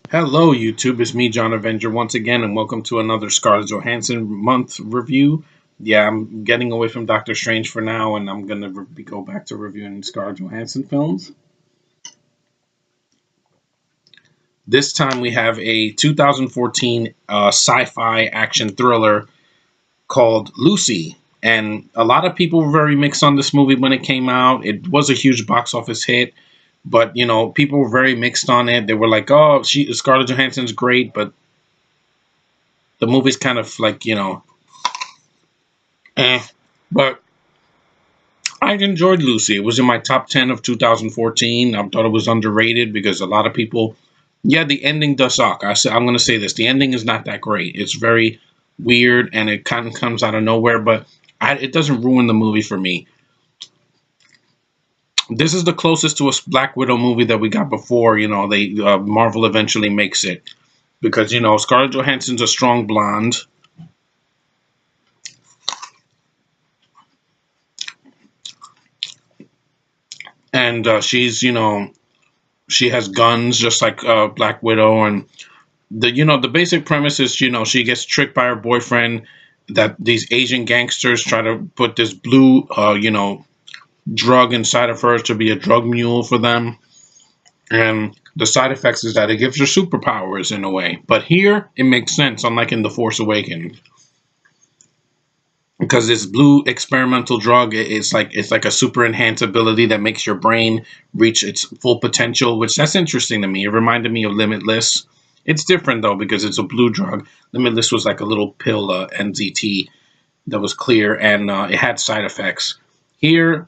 Hello, YouTube. It's me, John Avenger, once again, and welcome to another Scarlett Johansson month review. Yeah, I'm getting away from Doctor Strange for now, and I'm gonna go back to reviewing Scarlett Johansson films. This time we have a 2014 sci-fi action thriller called Lucy, and a lot of people were very mixed on this movie when it came out. It was a huge box office hit, but people were very mixed on it. They were like, "Oh, Scarlett Johansson's great," but the movie's kind of like eh. But I enjoyed Lucy. It was in my top 10 of 2014. I thought it was underrated because a lot of people, yeah, the ending does suck. I'm going to say this: the ending is not that great. It's very weird and it kind of comes out of nowhere, but it doesn't ruin the movie for me. This is the closest to a Black Widow movie that we got before. They Marvel eventually makes it because Scarlett Johansson's a strong blonde. And she has guns just like Black Widow, and the basic premise is she gets tricked by her boyfriend that these Asian gangsters try to put this blue drug inside of her to be a drug mule for them, and the side effects is that it gives her superpowers in a way. But here it makes sense, unlike in The Force Awakens, because this blue experimental drug it's like a super enhanced ability that makes your brain reach its full potential, which that's interesting to me. It reminded me of Limitless. It's different though because it's a blue drug. Limitless was like a little pill, NZT, that was clear, and it had side effects. Here,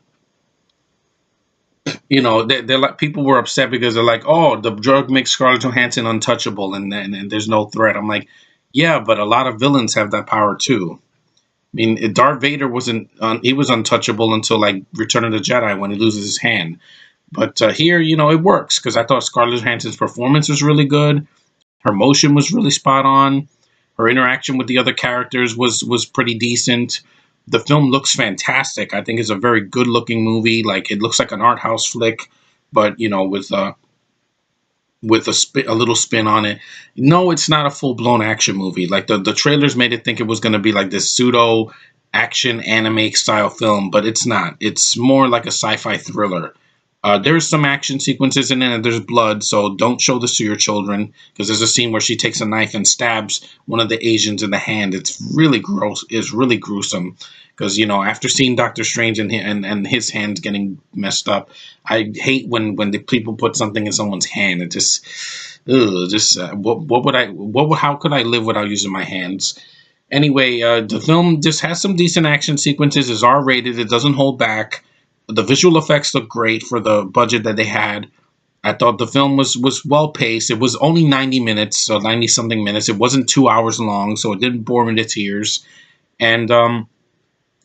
they're like, people were upset because they're like, oh, the drug makes Scarlett Johansson untouchable, and there's no threat. I'm like, yeah, but a lot of villains have that power too. I mean, Darth Vader wasn't he was untouchable until like Return of the Jedi when he loses his hand. But here, it works because I thought Scarlett Johansson's performance was really good. Her motion was really spot on. Her interaction with the other characters was pretty decent. The film looks fantastic. I think it's a very good looking movie. Like it looks like an art house flick, but with a little spin on it. No, it's not a full blown action movie. Like the trailers made it think it was going to be like this pseudo action anime style film, but it's not. It's more like a sci-fi thriller. There's some action sequences in it, and there's blood, so don't show this to your children because there's a scene where she takes a knife and stabs one of the Asians in the hand. It's really gross. It's really gruesome because after seeing Doctor Strange and his hands getting messed up, I hate when the people put something in someone's hand. It just, ugh, just what would I how could I live without using my hands? Anyway, the film just has some decent action sequences. It's R rated. It doesn't hold back. The visual effects look great for the budget that they had. I thought the film was well paced. It was only 90 minutes, so 90 something minutes. It wasn't 2 hours long, so it didn't bore me to tears. And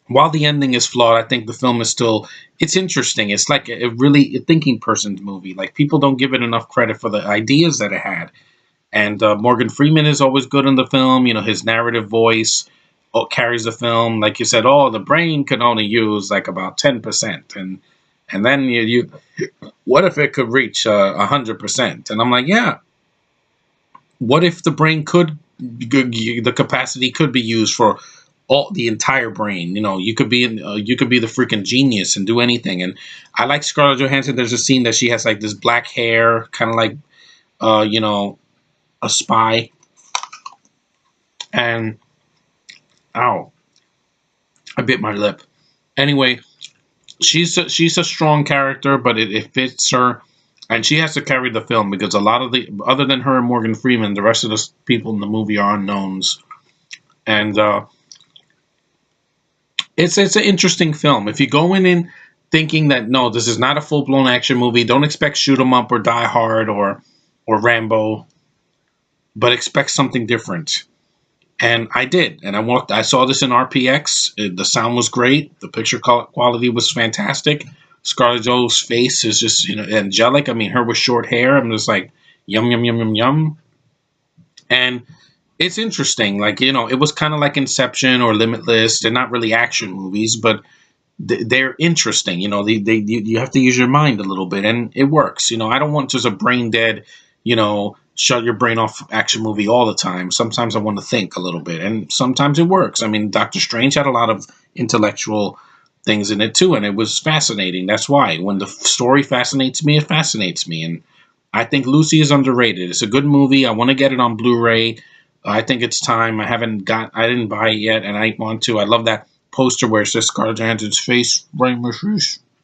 while the ending is flawed, I think the film is still it's interesting. It's like a thinking person's movie. Like people don't give it enough credit for the ideas that it had. And Morgan Freeman is always good in the film. His narrative voice carries the film. Like you said, oh, the brain can only use like about 10%, and then you what if it could reach 100%? And I'm like, yeah. What if the brain the capacity could be used for the entire brain? You could be the freaking genius and do anything. And I like Scarlett Johansson. There's a scene that she has like this black hair, kind of like uh, you know, a spy. And ow, I bit my lip. Anyway, she's a strong character, but it fits her, and she has to carry the film because a lot of the other than her and Morgan Freeman, the rest of the people in the movie are unknowns, and it's an interesting film. If you go in thinking that no, this is not a full blown action movie, don't expect Shoot 'Em Up or Die Hard or Rambo, but expect something different. And I did, and I saw this in RPX. The sound was great. The picture quality was fantastic. Scarlett Jo's face is just angelic. I mean, her with short hair. I'm just like yum yum yum yum yum. And it's interesting. Like it was kind of like Inception or Limitless. They're not really action movies, but they're interesting. You have to use your mind a little bit, and it works. I don't want just a brain dead, shut your brain off action movie all the time. Sometimes I want to think a little bit, and sometimes it works. I mean, Doctor Strange had a lot of intellectual things in it too, and it was fascinating. That's why when the story fascinates me, it fascinates me. And I think Lucy is underrated. It's a good movie. I want to get it on Blu-ray. I think it's time. I didn't buy it yet, and I want to. I love that poster where it says Scarlett Johansson's face, right,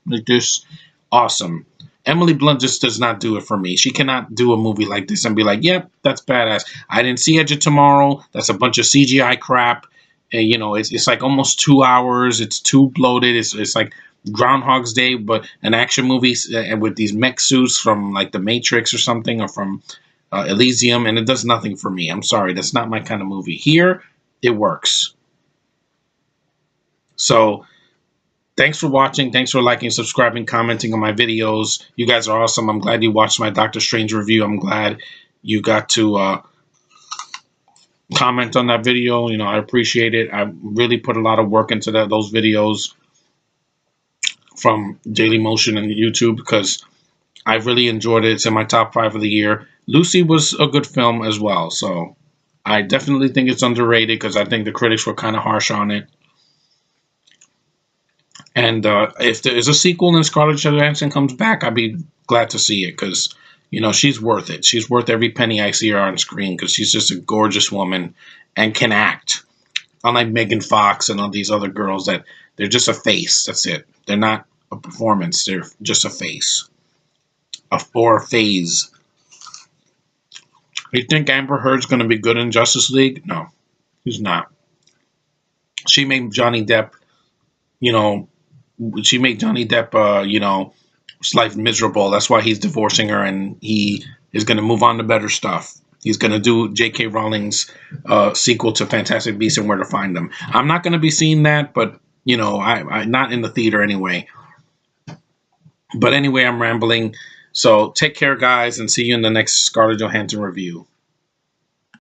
like this. Awesome. Emily Blunt just does not do it for me. She cannot do a movie like this and be like, "Yep, that's badass." I didn't see Edge of Tomorrow. That's a bunch of CGI crap. And, it's like almost 2 hours. It's too bloated. It's like Groundhog's Day, but an action movie with these mech suits from like The Matrix or something, or from Elysium, and it does nothing for me. I'm sorry, that's not my kind of movie. Here, it works. So, thanks for watching. Thanks for liking, subscribing, commenting on my videos. You guys are awesome. I'm glad you watched my Doctor Strange review. I'm glad you got to comment on that video. I appreciate it. I really put a lot of work into those videos from Dailymotion and YouTube because I really enjoyed it. It's in my top 5 of the year. Lucy was a good film as well, so I definitely think it's underrated because I think the critics were kind of harsh on it. And if there is a sequel and Scarlett Johansson comes back, I'd be glad to see it because, she's worth it. She's worth every penny I see her on screen because she's just a gorgeous woman and can act. Unlike Megan Fox and all these other girls that they're just a face. That's it. They're not a performance. They're just a face. Or a phase. You think Amber Heard's going to be good in Justice League? No, he's not. She made Johnny Depp, his life miserable. That's why he's divorcing her, and he is going to move on to better stuff. He's going to do J.K. Rowling's sequel to Fantastic Beasts and Where to Find Them. I'm not going to be seeing that, but, I'm not in the theater anyway. But anyway, I'm rambling. So take care, guys, and see you in the next Scarlett Johansson review.